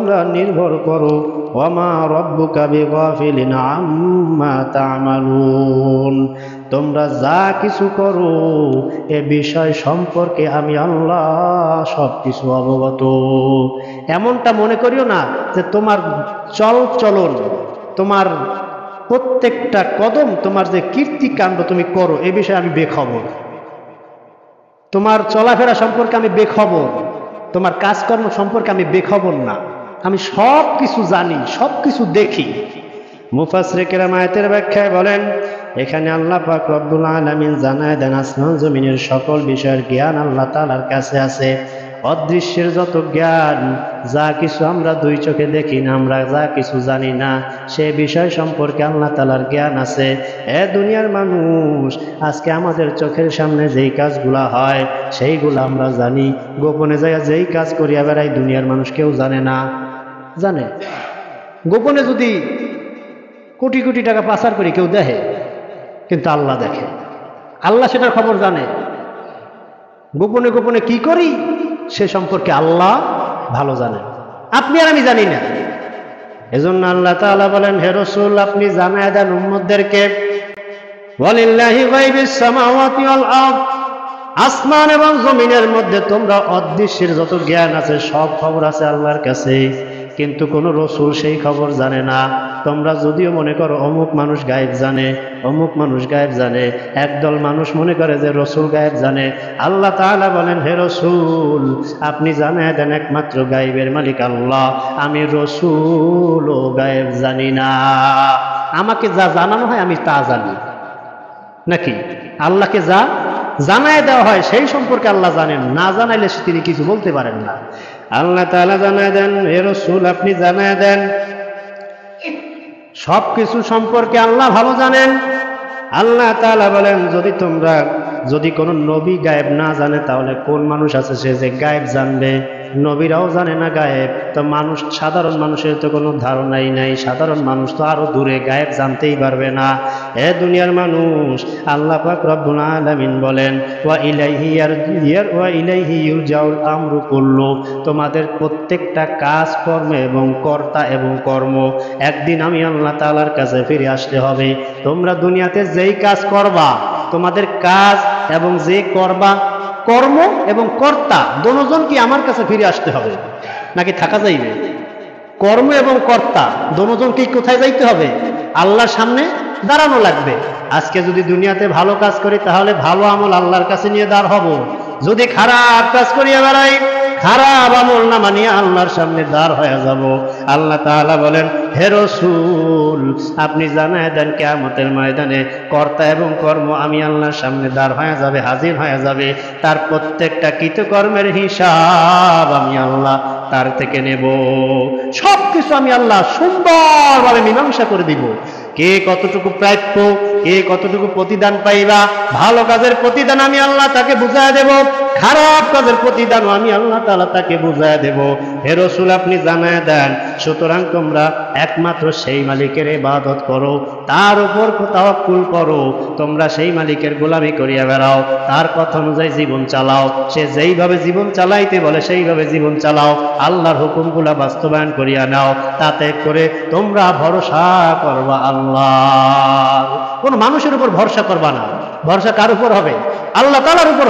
উপর নির্ভর করো। ওয়া মা রাব্বুকা বিগাফিলিন আম্মা তা'মালুন, তোমরা যা কিছু করো এ বিষয় সম্পর্কে আমি আল্লাহ সবকিছু অবগত। এমনটা মনে করিও না যে তোমার চলন, তোমার প্রত্যেকটা কদম, তোমার যে কীর্তিকাণ্ড তুমি করো এ বিষয়ে আমি বেখবর। তোমার চলাফেরা সম্পর্কে আমি বেখবর, তোমার কাজকর্ম সম্পর্কে আমি বেখবর না, আমি সব কিছু জানি, সব কিছু দেখি। মুফাসসিরে কেরাম আয়াতের ব্যাখ্যায় বলেন, এখানে আল্লাহ পাক রব্বুল আলামিন জানায় দেন আসমান জমিনের সকল বিষয়ের জ্ঞান আল্লাহ তাআলার কাছে আছে। অদৃশ্যের যত জ্ঞান, যা কিছু আমরা দুই চোখে দেখি না, আমরা যা কিছু জানি না, সে বিষয় সম্পর্কে আল্লাহ তাআলার জ্ঞান আছে। এ দুনিয়ার মানুষ, আজকে আমাদের চোখের সামনে যেই কাজগুলা হয় সেইগুলো আমরা জানি, গোপনে যায় যেই কাজ করিয়া বেড়াই দুনিয়ার মানুষ কেউ জানে না। জানে গোপনে যদি কোটি কোটি টাকা পাচার করি কেউ দেখে, কিন্তু আল্লাহ দেখে, আল্লাহ সেটার খবর জানে। গোপনে গোপনে কি করি সে সম্পর্কে আল্লাহ ভালো জানে, আপনি আর আমি জানি না। এজন্য আল্লাহ তাআলা বলেন, হে রাসূল আপনি জানায় দেন উম্মতদেরকে, ওয়ালিল্লাহি গায়বিস সামাওয়াতি ওয়াল আরদ, আসমান এবং জমিনের মধ্যে তোমরা অদৃশ্যের যত জ্ঞান আছে সব খবর আছে আল্লাহর কাছে, কিন্তু কোনো রসুল সেই খবর জানে না। তোমরা যদিও মনে করো অমুক মানুষ গায়েব জানে, অমুক মানুষ গায়েব জানে, একদল মানুষ মনে করে যে রসুল গায়েব জানে। আল্লাহ তাআলা বলেন, হে রসুল আপনি জানায় দেন একমাত্র গায়েবের মালিক আল্লাহ, আমি রসুলও গায়েব জানি না। আমাকে যা জানানো হয় আমি তা জানি, নাকি আল্লাহকে যা জানায় দেওয়া হয় সেই সম্পর্কে আল্লাহ জানেন, না জানাইলে তিনি কিছু বলতে পারেন না। আল্লাহ তাআলা জানায় দেন, হে রাসূল আপনি জানায় দেন সব কিছু সম্পর্কে আল্লাহ ভালো জানেন। আল্লাহ তাআলা বলেন, যদি কোনো নবী গায়েব না জানে তাহলে কোন মানুষ আছে সে যে গায়েব জানবে? নবীরাও জানে না গায়েব, তো মানুষ, সাধারণ মানুষের তো কোনো ধারণাই নাই, সাধারণ মানুষ তো আরো দূরে, গায়েব জানতেই পারবে না। এ দুনিয়ার মানুষ, আল্লাহ পাক রব্বুল আলামিন বলেন, ওয়া ইলাইহি ইউরজাউল আমরু কুল্লু, তোমাদের প্রত্যেকটা কাজ কর্ম এবং কর্তা এবং কর্ম একদিন আমি আল্লাহ তাআলার কাছে ফিরে আসতে হবে। তোমরা দুনিয়াতে যেই কাজ করবা, তোমাদের কাজ এবং যে করবা, কর্ম এবং কর্তা দুজন কি আমার কাছে ফিরে আসতে হবে নাকি থাকা যাইবে? কর্ম এবং কর্তা দুজন কি কোথায় যাইতে হবে? আল্লাহর সামনে দাঁড়ানো লাগবে। আজকে যদি দুনিয়াতে ভালো কাজ করি তাহলে ভালো আমল আল্লাহর কাছে নিয়ে দাঁড় হব, যদি খারাপ কাজ করিয়া বেড়াই খারাপ আমল নামা নিয়ে আল্লাহর সামনে দাঁড় হয়ে যাব। আল্লাহ তাআলা বলেন, হে রাসূল আপনি জানায় দেন কিয়ামতের ময়দানে কর্তা এবং কর্ম আমি আল্লাহর সামনে দাঁড় হয়ে যাবে, হাজির হয়ে যাবে। তার প্রত্যেকটা কৃতকর্মের হিসাব আমি আল্লাহ তার থেকে নেব। সব কিছু আমি আল্লাহ সুন্দরভাবে মীমাংসা করে দিব। কে কতটুকু প্রাপ্য, কে কতটুকু প্রতিদান পাইবা, ভালো কাজের প্রতিদান আমি আল্লাহ তাকে বুঝায় দেব, খারাপ কাজের প্রতিদানও আমি আল্লাহ তাআলা তাকে বুঝায় দেব। হে রাসূল আপনি জানায় দেন, সুতরাং তোমরা একমাত্র সেই মালিকের ইবাদত করো, তার উপর তাওয়াক্কুল করো, তোমরা সেই মালিকের গোলামি করিয়া বেড়াও, তার কথা অনুযায়ী জীবন চালাও, সে যেইভাবে জীবন চালাইতে বলে সেইভাবে জীবন চালাও, আল্লাহর হুকুমগুলা বাস্তবায়ন করিয়া নাও, তাতে করে তোমরা ভরসা করবা আল্লাহ। কোন মানুষের উপর ভরসা করবা না, ভরসা কার উপর হবে? আল্লাহ তাআলার উপর।